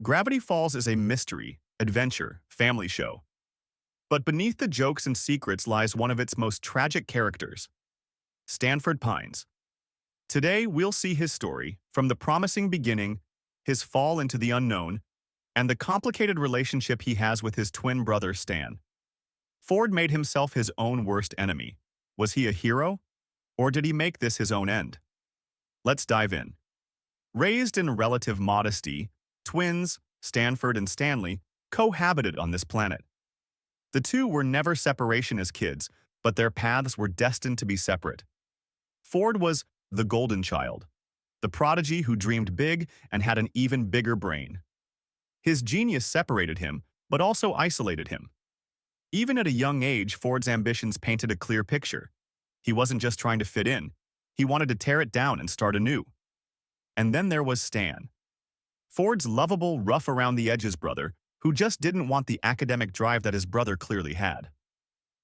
Gravity Falls is a mystery, adventure, family show. But beneath the jokes and secrets lies one of its most tragic characters, Stanford Pines. Today, we'll see his story, from the promising beginning, his fall into the unknown, and the complicated relationship he has with his twin brother Stan. Ford made himself his own worst enemy. Was he a hero? Or did he make this his own end? Let's dive in. Raised in relative modesty, twins, Stanford and Stanley, cohabited on this planet. The two were never separation as kids, but their paths were destined to be separate. Ford was the golden child, the prodigy who dreamed big and had an even bigger brain. His genius separated him, but also isolated him. Even at a young age, Ford's ambitions painted a clear picture. He wasn't just trying to fit in. He wanted to tear it down and start anew. And then there was Stan, Ford's lovable, rough-around-the-edges brother, who just didn't want the academic drive that his brother clearly had.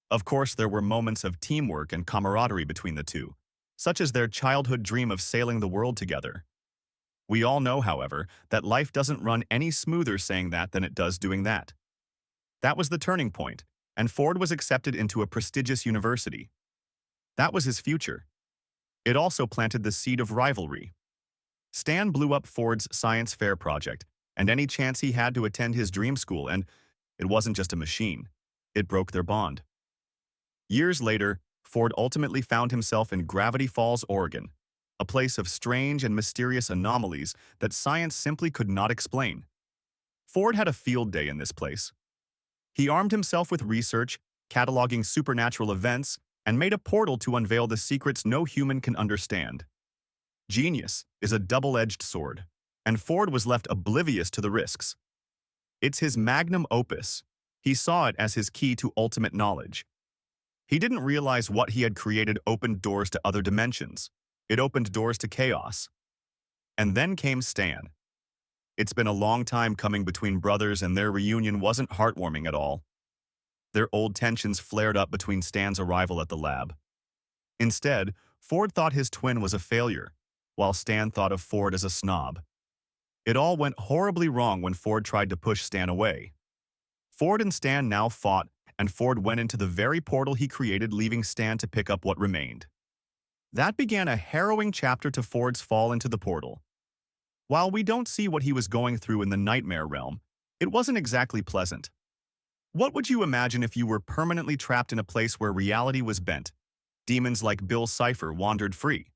Of course, there were moments of teamwork and camaraderie between the two, such as their childhood dream of sailing the world together. We all know, however, that life doesn't run any smoother saying that than it does doing that. That was the turning point, and Ford was accepted into a prestigious university. That was his future. It also planted the seed of rivalry. Stan blew up Ford's science fair project, and any chance he had to attend his dream school, and it wasn't just a machine. It broke their bond. Years later, Ford ultimately found himself in Gravity Falls, Oregon, a place of strange and mysterious anomalies that science simply could not explain. Ford had a field day in this place. He armed himself with research, cataloging supernatural events, and made a portal to unveil the secrets no human can understand. Genius is a double-edged sword, and Ford was left oblivious to the risks. It's his magnum opus. He saw it as his key to ultimate knowledge. He didn't realize what he had created opened doors to other dimensions. It opened doors to chaos. And then came Stan. It's been a long time coming between brothers, and their reunion wasn't heartwarming at all. Their old tensions flared up between Stan's arrival at the lab. Instead, Ford thought his twin was a failure, while Stan thought of Ford as a snob. It all went horribly wrong when Ford tried to push Stan away. Ford and Stan now fought, and Ford went into the very portal he created, leaving Stan to pick up what remained. That began a harrowing chapter to Ford's fall into the portal. While we don't see what he was going through in the nightmare realm, it wasn't exactly pleasant. What would you imagine if you were permanently trapped in a place where reality was bent? Demons like Bill Cipher wandered free.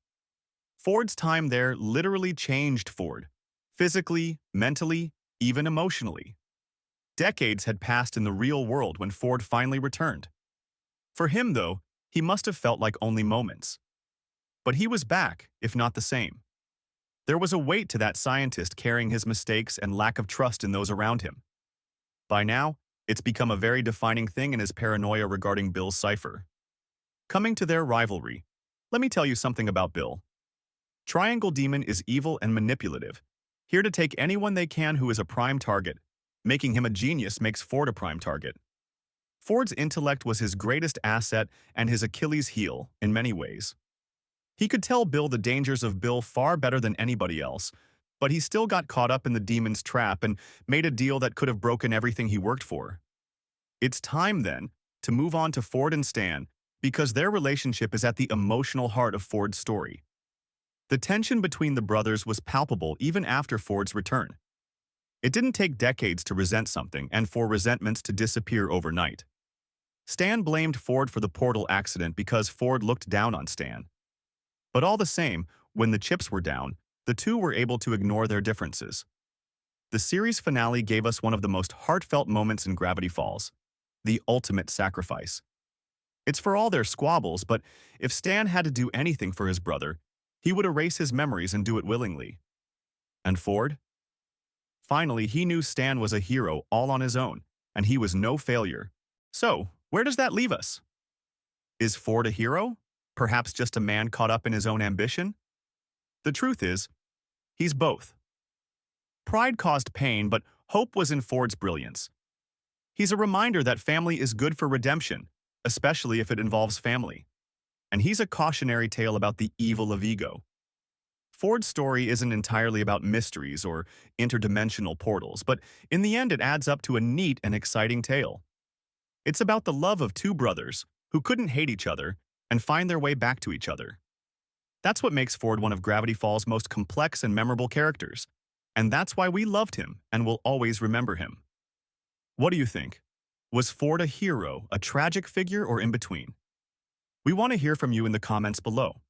Ford's time there literally changed Ford, physically, mentally, even emotionally. Decades had passed in the real world when Ford finally returned. For him, though, he must have felt like only moments. But he was back, if not the same. There was a weight to that scientist carrying his mistakes and lack of trust in those around him. By now, it's become a very defining thing in his paranoia regarding Bill Cipher. Coming to their rivalry, let me tell you something about Bill. Triangle Demon is evil and manipulative, here to take anyone they can who is a prime target. Making him a genius makes Ford a prime target. Ford's intellect was his greatest asset and his Achilles heel in many ways. He could tell Bill the dangers of Bill far better than anybody else, but he still got caught up in the demon's trap and made a deal that could have broken everything he worked for. It's time, then, to move on to Ford and Stan, because their relationship is at the emotional heart of Ford's story. The tension between the brothers was palpable even after Ford's return. It didn't take decades to resent something and for resentments to disappear overnight. Stan blamed Ford for the portal accident because Ford looked down on Stan. But all the same, when the chips were down, the two were able to ignore their differences. The series finale gave us one of the most heartfelt moments in Gravity Falls, the ultimate sacrifice. It's for all their squabbles, but if Stan had to do anything for his brother, he would erase his memories and do it willingly. And Ford? Finally, he knew Stan was a hero all on his own, and he was no failure. So, where does that leave us? Is Ford a hero? Perhaps just a man caught up in his own ambition? The truth is, he's both. Pride caused pain, but hope was in Ford's brilliance. He's a reminder that family is good for redemption, especially if it involves family. And he's a cautionary tale about the evil of ego. Ford's story isn't entirely about mysteries or interdimensional portals, but in the end it adds up to a neat and exciting tale. It's about the love of two brothers who couldn't hate each other and find their way back to each other. That's what makes Ford one of Gravity Falls' most complex and memorable characters, and that's why we loved him and will always remember him. What do you think? Was Ford a hero, a tragic figure, or in between? We want to hear from you in the comments below.